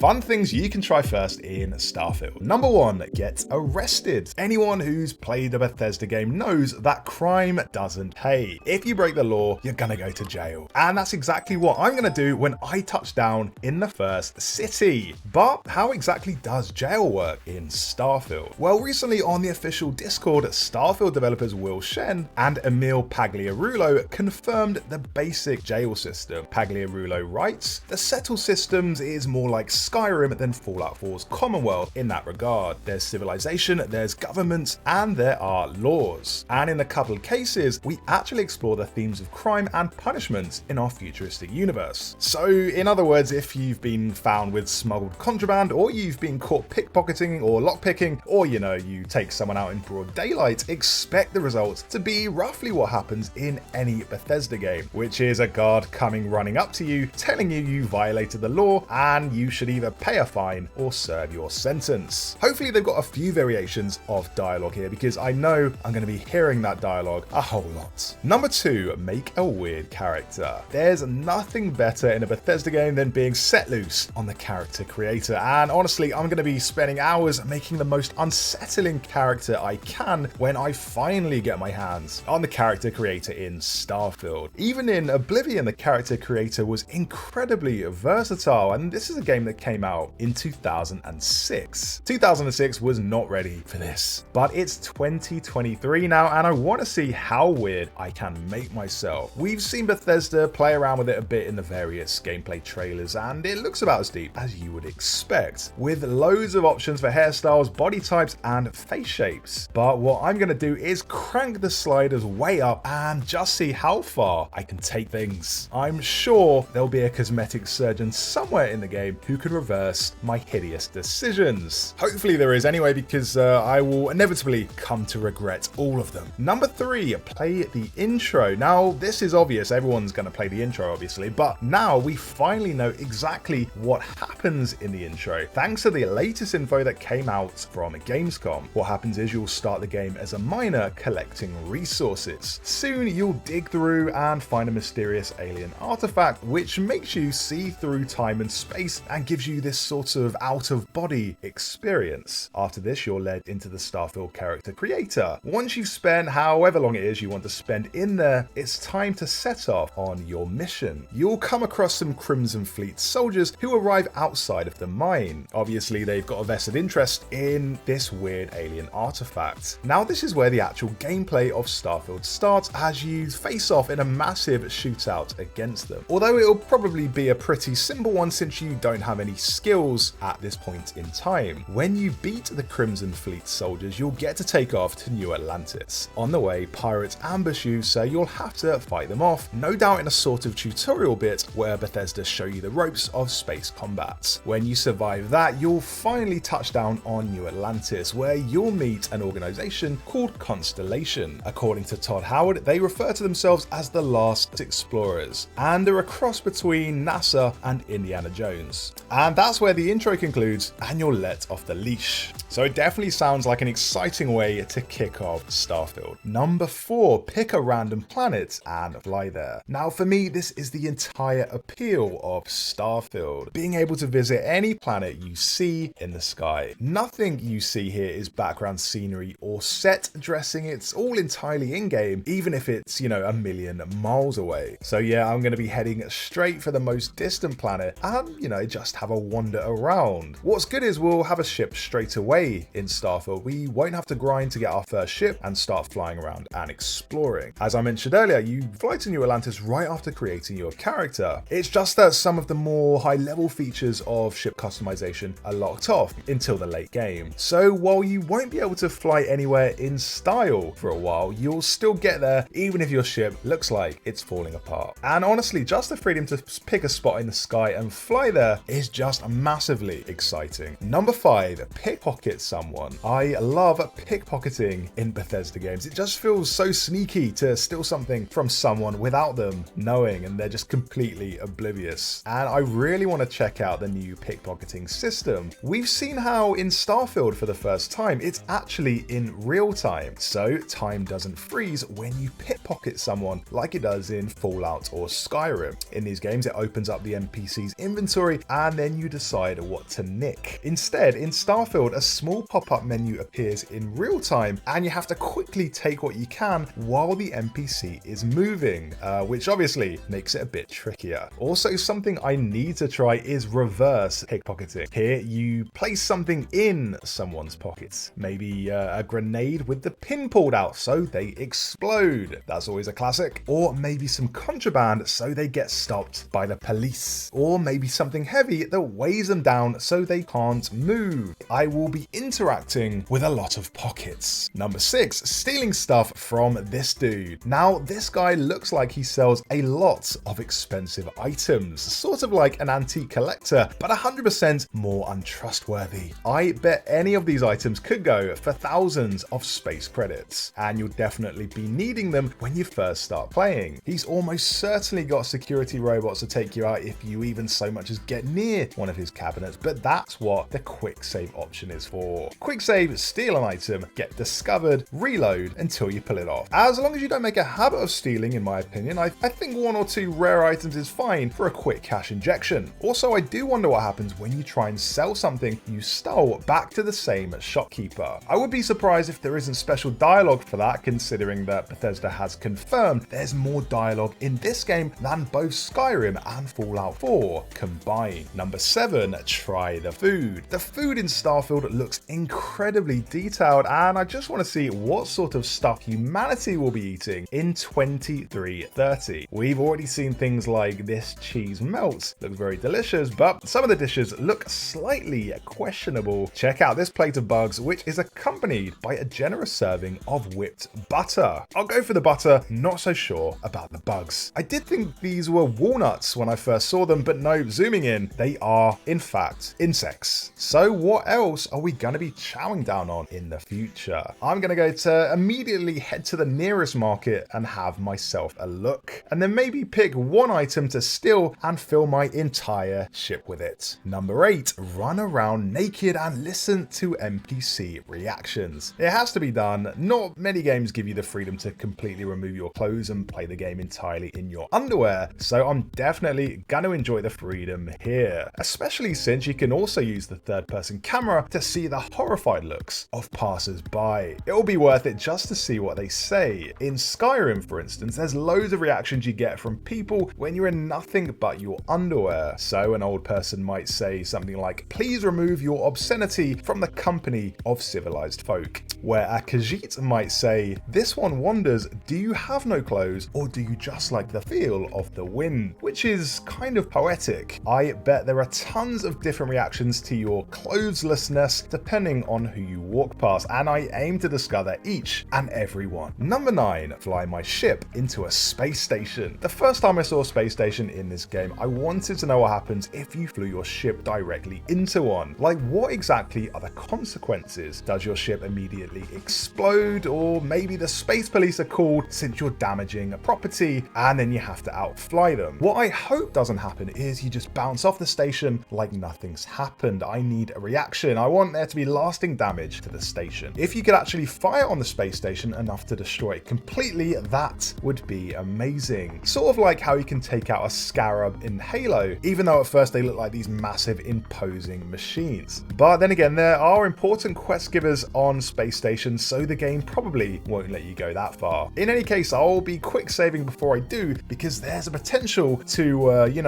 Fun things you can try first in Starfield. Number 1, get arrested. Anyone who's played a Bethesda game knows that crime doesn't pay. If you break the law, you're gonna go to jail. And that's exactly what I'm gonna do when I touch down in the first city. But how exactly does jail work in Starfield? Well, recently on the official Discord, Starfield developers Will Shen and Emil Pagliarulo confirmed the basic jail system. Pagliarulo writes, "The settle systems is more like Skyrim than Fallout 4's Commonwealth in that regard. There's civilization, there's government, and there are laws. And in a couple of cases, we actually explore the themes of crime and punishment in our futuristic universe." So in other words, if you've been found with smuggled contraband, or you've been caught pickpocketing or lockpicking, or you take someone out in broad daylight, expect the result to be roughly what happens in any Bethesda game, which is a guard coming running up to you, telling you violated the law, and you should either pay a fine or serve your sentence. Hopefully they've got a few variations of dialogue here, because I know I'm going to be hearing that dialogue a whole lot. Number 2, make a weird character. There's nothing better in a Bethesda game than being set loose on the character creator, and honestly, I'm going to be spending hours making the most unsettling character I can when I finally get my hands on the character creator in Starfield. Even in Oblivion, the character creator was incredibly versatile, and this is a game that came out in 2006. 2006 was not ready for this, but it's 2023 now, and I want to see how weird I can make myself. We've seen Bethesda play around with it a bit in the various gameplay trailers, and it looks about as deep as you would expect, with loads of options for hairstyles, body types, and face shapes. But what I'm going to do is crank the sliders way up and just see how far I can take things. I'm sure there'll be a cosmetic surgeon somewhere in the game who could reverse my hideous decisions. Hopefully there is anyway, because I will inevitably come to regret all of them. Number 3, play the intro. Now, this is obvious, everyone's going to play the intro obviously, but now we finally know exactly what happens in the intro, thanks to the latest info that came out from Gamescom. What happens is you'll start the game as a miner collecting resources. Soon you'll dig through and find a mysterious alien artifact which makes you see through time and space and gives you this sort of out-of-body experience. After this, you're led into the Starfield character creator. Once you've spent however long it is you want to spend in there, it's time to set off on your mission. You'll come across some Crimson Fleet soldiers who arrive outside of the mine. Obviously, they've got a vested interest in this weird alien artifact. Now, this is where the actual gameplay of Starfield starts, as you face off in a massive shootout against them. Although it'll probably be a pretty simple one since you don't have any skills at this point in time. When you beat the Crimson Fleet soldiers, you'll get to take off to New Atlantis. On the way, pirates ambush you, so you'll have to fight them off, no doubt in a sort of tutorial bit where Bethesda show you the ropes of space combat. When you survive that, you'll finally touch down on New Atlantis, where you'll meet an organization called Constellation. According to Todd Howard, they refer to themselves as the Last Explorers, and they're a cross between NASA and Indiana Jones. And that's where the intro concludes, and you're let off the leash. So it definitely sounds like an exciting way to kick off Starfield. Number 4, pick a random planet and fly there. Now for me, this is the entire appeal of Starfield, being able to visit any planet you see in the sky. Nothing you see here is background scenery or set dressing, it's all entirely in-game, even if it's, a million miles away. So yeah, I'm going to be heading straight for the most distant planet and, just have a wander around. What's good is we'll have a ship straight away in Starfield. We won't have to grind to get our first ship and start flying around and exploring. As I mentioned earlier, you fly to New Atlantis right after creating your character. It's just that some of the more high-level features of ship customization are locked off until the late game. So while you won't be able to fly anywhere in style for a while, you'll still get there even if your ship looks like it's falling apart. And honestly, just the freedom to pick a spot in the sky and fly there is just massively exciting. Number 5, pickpocket someone. I love pickpocketing in Bethesda games. It just feels so sneaky to steal something from someone without them knowing, and they're just completely oblivious. And I really want to check out the new pickpocketing system. We've seen how in Starfield for the first time, it's actually in real time. So time doesn't freeze when you pickpocket someone like it does in Fallout or Skyrim. In these games, it opens up the NPC's inventory and then when you decide what to nick. Instead, in Starfield, a small pop-up menu appears in real time, and you have to quickly take what you can while the NPC is moving, which obviously makes it a bit trickier. Also, something I need to try is reverse pickpocketing. Here, you place something in someone's pockets, maybe a grenade with the pin pulled out so they explode. That's always a classic. Or maybe some contraband so they get stopped by the police. Or maybe something heavy that weighs them down so they can't move. I will be interacting with a lot of pockets. Number 6, stealing stuff from this dude. Now, this guy looks like he sells a lot of expensive items, sort of like an antique collector, but 100% more untrustworthy. I bet any of these items could go for thousands of space credits, and you'll definitely be needing them when you first start playing. He's almost certainly got security robots to take you out if you even so much as get near one of his cabinets, but that's what the quick save option is for. Quick save, steal an item, get discovered, reload until you pull it off. As long as you don't make a habit of stealing, in my opinion, I think 1 or 2 rare items is fine for a quick cash injection. Also, I do wonder what happens when you try and sell something you stole back to the same shopkeeper. I would be surprised if there isn't special dialogue for that, considering that Bethesda has confirmed there's more dialogue in this game than both Skyrim and Fallout 4 combined. Number 7, try the food. The food in Starfield looks incredibly detailed, and I just want to see what sort of stuff humanity will be eating in 2330. We've already seen things like this cheese melts, look very delicious, but some of the dishes look slightly questionable. Check out this plate of bugs, which is accompanied by a generous serving of whipped butter. I'll go for the butter, not so sure about the bugs. I did think these were walnuts when I first saw them, but no, zooming in, they are in fact insects. So what else are we going to be chowing down on in the future? I'm going to go to immediately head to the nearest market and have myself a look, and then maybe pick one item to steal and fill my entire ship with it. Number 8, run around naked and listen to NPC reactions. It has to be done. Not many games give you the freedom to completely remove your clothes and play the game entirely in your underwear, so I'm definitely gonna enjoy the freedom here, especially since you can also use the third-person camera to see the horrified looks of passers-by. It'll be worth it just to see what they say. In Skyrim, for instance, there's loads of reactions you get from people when you're in nothing but your underwear. So an old person might say something like, "Please remove your obscenity from the company of civilized folk." Where a Khajiit might say, "This one wonders, do you have no clothes or do you just like the feel of the wind?" Which is kind of poetic. I bet there are tons of different reactions to your clotheslessness depending on who you walk past, and I aim to discover each and every one. Number 9, fly my ship into a space station. The first time I saw a space station in this game, I wanted to know what happens if you flew your ship directly into one. Like, what exactly are the consequences? Does your ship immediately explode, or maybe the space police are called since you're damaging a property and then you have to outfly them? What I hope doesn't happen is you just bounce off the station like nothing's happened. I need a reaction. I want there to be lasting damage to the station. If you could actually fire on the space station enough to destroy it completely, that would be amazing. Sort of like how you can take out a scarab in Halo, even though at first they look like these massive imposing machines. But then again, there are important quest givers on space stations, so the game probably won't let you go that far. In any case, I'll be quick saving before I do, because there's a potential to,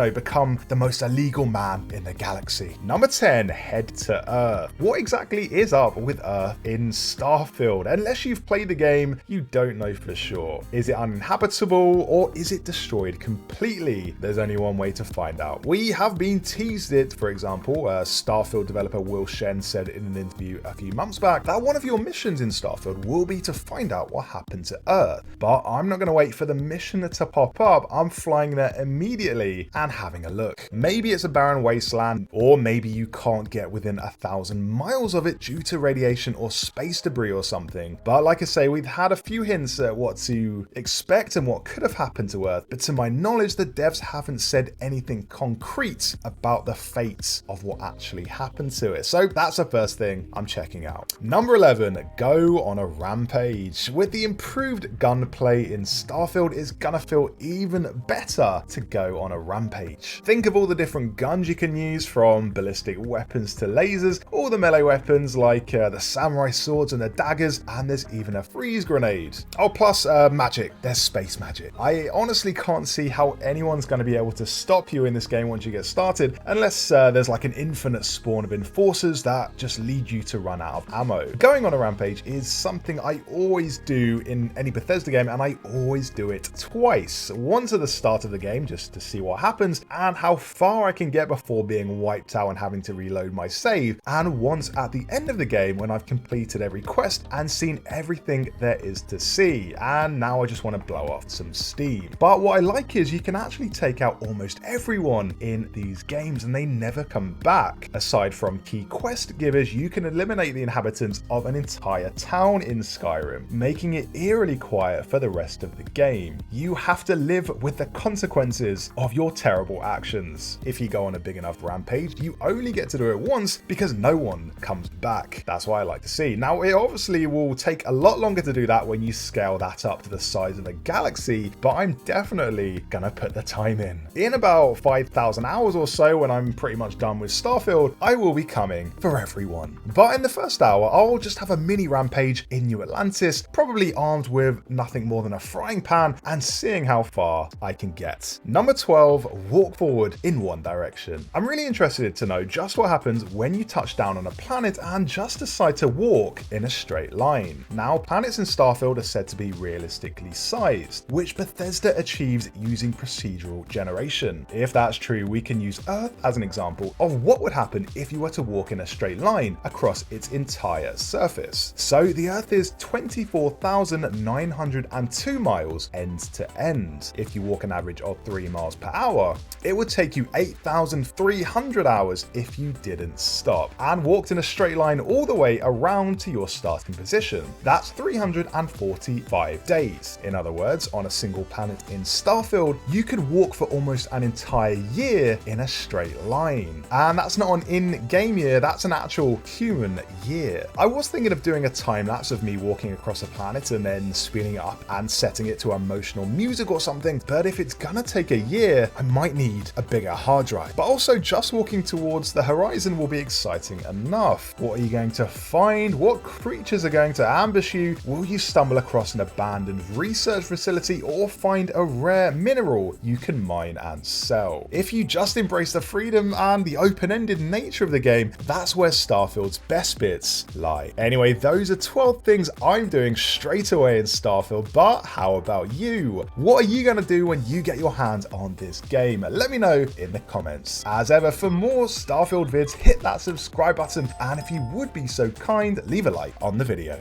become the most illegal man in the galaxy. Number 10, head to Earth. What exactly is up with Earth in Starfield? Unless you've played the game, you don't know for sure. Is it uninhabitable or is it destroyed completely? There's only one way to find out. We have been teased it, for example. Starfield developer Will Shen said in an interview a few months back that one of your missions in Starfield will be to find out what happened to Earth. But I'm not going to wait for the mission to pop up. I'm flying there immediately and having a look. Maybe it's a barren wasteland, or maybe you can't get within 1,000 miles of it due to radiation or space debris or something. But like I say, we've had a few hints at what to expect and what could have happened to Earth, but to my knowledge, the devs haven't said anything concrete about the fates of what actually happened to it. So that's the first thing I'm checking out. Number 11, go on a rampage. With the improved gunplay in Starfield, it's gonna feel even better to go on a rampage. Think of all the different guns you can use, from ballistic weapons to lasers, all the melee weapons like the samurai swords and the daggers, and there's even a freeze grenade. Oh, plus magic. There's space magic. I honestly can't see how anyone's going to be able to stop you in this game once you get started, unless there's like an infinite spawn of enforcers that just lead you to run out of ammo. Going on a rampage is something I always do in any Bethesda game, and I always do it twice. Once at the start of the game just to see what happens and how far I can get before being wiped out and having to reload my save, and once at the end of the game when I've completed every quest and seen everything there is to see, and now I just want to blow off some steam. But what I like is you can actually take out almost everyone in these games and they never come back. Aside from key quest givers, you can eliminate the inhabitants of an entire town in Skyrim, making it eerily quiet for the rest of the game. You have to live with the consequences of your terrible actions. If you go on a big enough rampage, you only get to do it once because no one comes back. That's what I like to see. Now, it obviously will take a lot longer to do that when you scale that up to the size of a galaxy, but I'm definitely gonna put the time in. In about 5,000 hours or so, when I'm pretty much done with Starfield, I will be coming for everyone. But in the first hour, I'll just have a mini rampage in New Atlantis, probably armed with nothing more than a frying pan, and seeing how far I can get. Number 12, walk forward in one direction. I'm really interested to know just what happens when you touch down on a planet and just decide to walk in a straight line. Now, planets in Starfield are said to be realistically sized, which Bethesda achieves using procedural generation. If that's true, we can use Earth as an example of what would happen if you were to walk in a straight line across its entire surface. So the Earth is 24,902 miles end to end. If you walk an average of 3 miles per hour, it would take you 8,300 hours if you didn't stop and walked in a straight line all the way around to your starting position. That's 345 days. In other words, on a single planet in Starfield, you could walk for almost an entire year in a straight line. And that's not an in-game year, that's an actual human year. I was thinking of doing a time lapse of me walking across a planet and then speeding it up and setting it to emotional music or something, but if it's gonna take a year, I might need a bigger hard drive. But also, just walking towards the horizon will be exciting enough. What are you going to find? What creatures are going to ambush you? Will you stumble across an abandoned research facility or find a rare mineral you can mine and sell? If you just embrace the freedom and the open-ended nature of the game, that's where Starfield's best bits lie. Anyway, those are 12 things I'm doing straight away in Starfield, but how about you? What are you going to do when you get your hands on this game? Let me know in the comments. As ever, for more Starfield vids, hit that subscribe button, and if you would be so kind, leave a like on the video.